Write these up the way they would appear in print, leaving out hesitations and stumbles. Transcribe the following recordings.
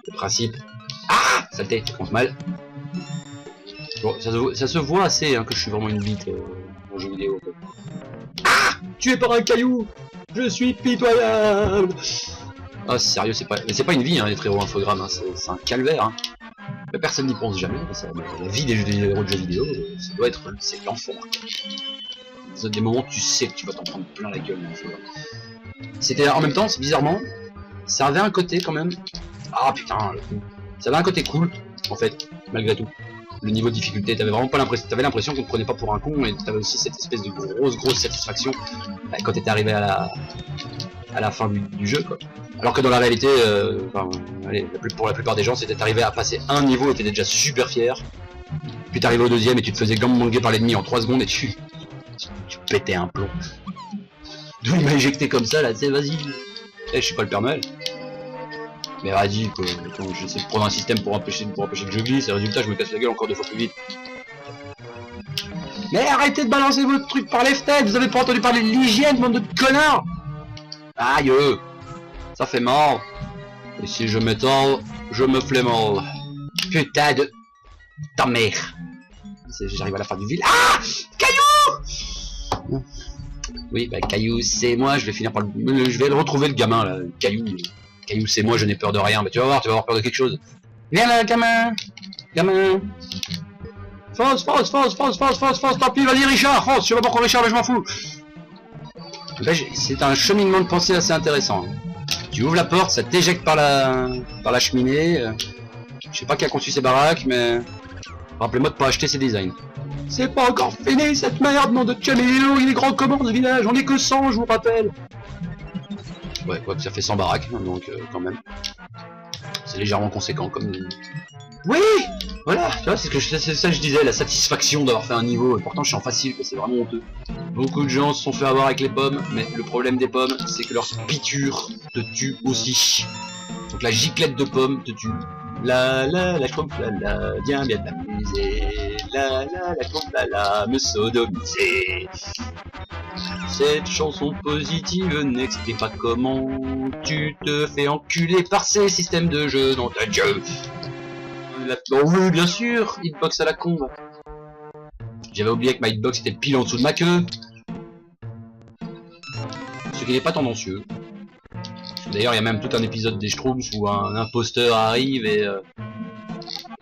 Le principe... Ah, saleté, ça commence mal. Bon, ça se voit assez hein, que je suis vraiment une bite en jeu vidéo. Ah, tué par un caillou. Je suis pitoyable. Ah, sérieux, c'est pas une vie, hein, les héros infogrammes, hein, c'est un calvaire. Hein. Mais personne n'y pense jamais. La vie des héros de jeux vidéo, ça doit être... C'est l'enfer. Des moments où tu sais que tu vas t'en prendre plein la gueule. C'était en même temps, bizarrement, ça avait un côté quand même... Ah putain, ça avait un côté cool, en fait, malgré tout. Le niveau de difficulté, t'avais vraiment pas l'impression... T'avais l'impression qu'on te prenait pas pour un con, et t'avais aussi cette espèce de grosse satisfaction quand t'étais arrivé à la fin du jeu, quoi. Alors que dans la réalité, allez, pour la plupart des gens, c'était arrivé à passer un niveau et t'étais déjà super fier. Puis t'arrivais au deuxième et tu te faisais gambangger par l'ennemi en 3 secondes et tu pétais un plomb. D'où il m'a éjecté comme ça là, tu sais, vas-y. Eh, je suis pas le Père Noël. Mais vas-y, quoi. J'essaie de prendre un système pour empêcher que je glisse, et résultat, je me casse la gueule encore 2 fois plus vite. Mais arrêtez de balancer votre truc par les fenêtres, vous avez pas entendu parler de l'hygiène, bande de connards. Aïe, ça fait mal. Et si je m'étale, je me fais mal. Putain de... ta mère. J'arrive à la fin du ville. Ah, Caillou. Oui, bah Caillou, c'est moi, je vais finir par le... Je vais le retrouver, le gamin, là. Caillou, c'est moi, je n'ai peur de rien. Mais tu vas voir, tu vas avoir peur de quelque chose. Viens là, gamin. Gamin. Fonce, tant pis, vas-y Richard, fonce, je sais pas pourquoi Richard, mais je m'en fous. C'est un cheminement de pensée assez intéressant. Tu ouvres la porte, ça t'éjecte par la cheminée. Je sais pas qui a conçu ces baraques, mais... Rappelez-moi de pas acheter ces designs. C'est pas encore fini cette merde, nom de Camilo, il est grand comment ce village, on est que 100, je vous rappelle. Ouais, quoi que ça fait 100 baraques, donc quand même. C'est légèrement conséquent comme... Oui, voilà, tu vois, c'est ça que je disais, la satisfaction d'avoir fait un niveau, et pourtant je suis en facile, c'est vraiment honteux. Beaucoup de gens se sont fait avoir avec les pommes, mais le problème des pommes, c'est que leur piqûre te tue aussi. Donc la giclette de pommes te tue. La schtroumpf, viens bien t'amuser. La schtroumpf, me sodomiser. Cette chanson positive n'explique pas comment tu te fais enculer par ces systèmes de jeu dans ta gueule. Oh oui, bien sûr, hitbox à la con. J'avais oublié que ma hitbox était pile en dessous de ma queue. Ce qui n'est pas tendancieux. D'ailleurs, il y a même tout un épisode des Schtroumpfs où un imposteur arrive et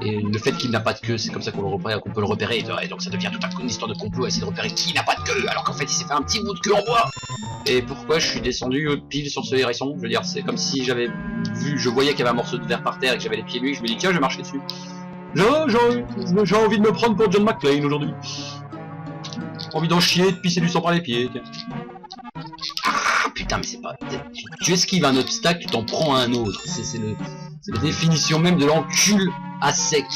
le fait qu'il n'a pas de queue, c'est comme ça qu'on peut le repérer. Et donc ça devient toute une histoire de complot à essayer de repérer qui n'a pas de queue, alors qu'en fait il s'est fait un petit bout de queue en bois. Et pourquoi je suis descendu pile sur ce hérisson? Je veux dire, c'est comme si j'avais vu, je voyais qu'il y avait un morceau de verre par terre et que j'avais les pieds nus, et je me dis tiens, je vais marcher dessus. J'ai envie de me prendre pour John McClane aujourd'hui. Envie d'en chier, de pisser du sang par les pieds. Tiens. Ah putain, mais c'est pas... Tu esquives un obstacle, tu t'en prends un autre. C'est la définition même de l'encul à sec.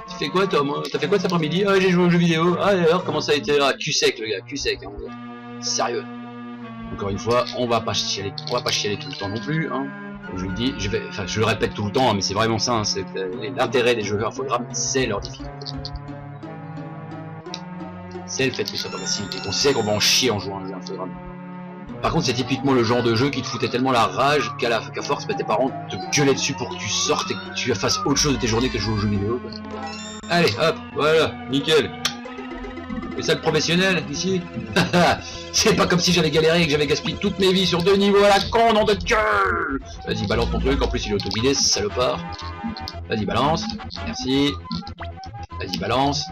Tu fais quoi, Tom? T'as fait quoi cet après-midi? Ah, j'ai joué aux jeux vidéo. Ah, d'ailleurs, comment ça a été? Ah, cul sec, le gars, cul sec. Hein. Sérieux. Encore une fois, on va pas chialer tout le temps non plus. Hein. Comme je vous le dis, je le répète tout le temps, hein, mais c'est vraiment ça. Hein, l'intérêt des jeux infogrammes, c'est leur difficulté. C'est le fait que ça soit pas facile et qu'on sait qu'on va en chier en jouant à un jeu infogramme. Par contre, c'est typiquement le genre de jeu qui te foutait tellement la rage qu'à force, tes parents te gueulaient dessus pour que tu sortes et que tu fasses autre chose de tes journées que jouer aux jeux vidéo. Quoi. Allez, hop, voilà, nickel. Et ça, le professionnel, ici. C'est pas comme si j'avais galéré et que j'avais gaspillé toutes mes vies sur 2 niveaux à la con, nom de gueule. Vas-y, balance ton truc, en plus il est auto-guidé, ce salopard. Vas-y, balance. Merci. Vas-y, balance.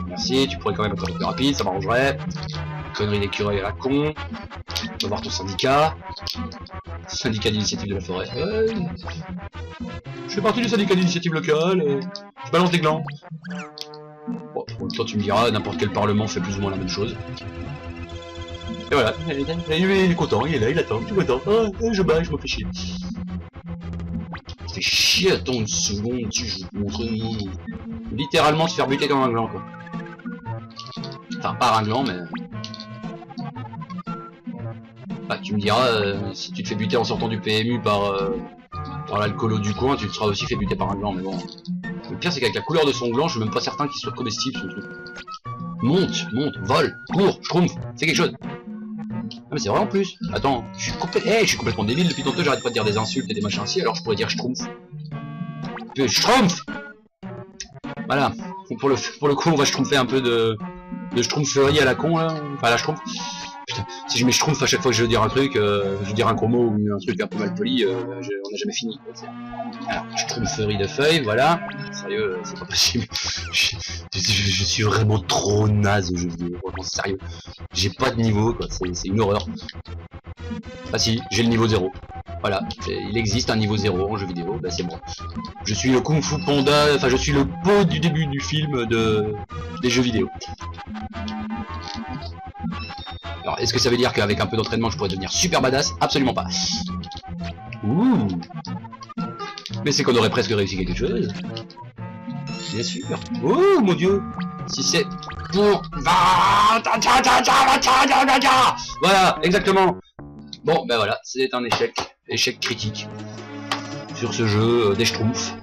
Merci, tu pourrais quand même être un peu plus rapide, ça m'arrangerait. Connerie d'écureuil à la con. On va voir ton syndicat. Syndicat d'initiative de la forêt. Je fais partie du syndicat d'initiative locale. Je balance des glands. Bon, en même temps tu me diras, n'importe quel parlement fait plus ou moins la même chose. Et voilà, il est content, il est là, il attend, tout content. Ah, je bats, je me fais chier. Ça fait chier, attends une seconde, je vais te montrer. Littéralement se faire buter comme un gland, quoi. Enfin, pas un gland, mais... Bah, tu me diras, si tu te fais buter en sortant du PMU par l'alcoolo du coin, tu te seras aussi fait buter par un gland, mais bon... Le pire, c'est qu'avec la couleur de son gland, je suis même pas certain qu'il soit comestible, son truc. Monte, vole, cours, schtroumpf, fais quelque chose. mais c'est vrai en plus. Attends, je suis complètement débile depuis tantôt, j'arrête pas de dire des insultes et des machins ainsi, alors je pourrais dire schtroumpf. Schtroumpf. Voilà. Pour le coup, on va schtroumpfer un peu de schtroumpferie à la con là. Enfin la schtroumpf. Putain, si je mets schtroumpf à chaque fois que je veux dire un truc, je veux dire un gros mot ou un truc un peu mal poli, on n'a jamais fini. Alors, schtroumpferie de feuilles, voilà. Sérieux, c'est pas possible. Je suis vraiment trop naze au jeu vidéo, vraiment sérieux. J'ai pas de niveau, quoi, c'est une horreur. Ah si, j'ai le niveau 0. Voilà, il existe un niveau 0 en jeu vidéo, bah c'est moi. Je suis le Kung Fu Panda, enfin je suis le pot du début du film des jeux vidéo. Alors, est-ce que ça veut dire qu'avec un peu d'entraînement je pourrais devenir super badass? Absolument pas. Ouh. Mais c'est qu'on aurait presque réussi quelque chose. Bien sûr. Oh mon dieu. Si c'est pour... Voilà, exactement. Bon, ben voilà, c'est un échec. Échec critique. Sur ce jeu des schtroumpfs.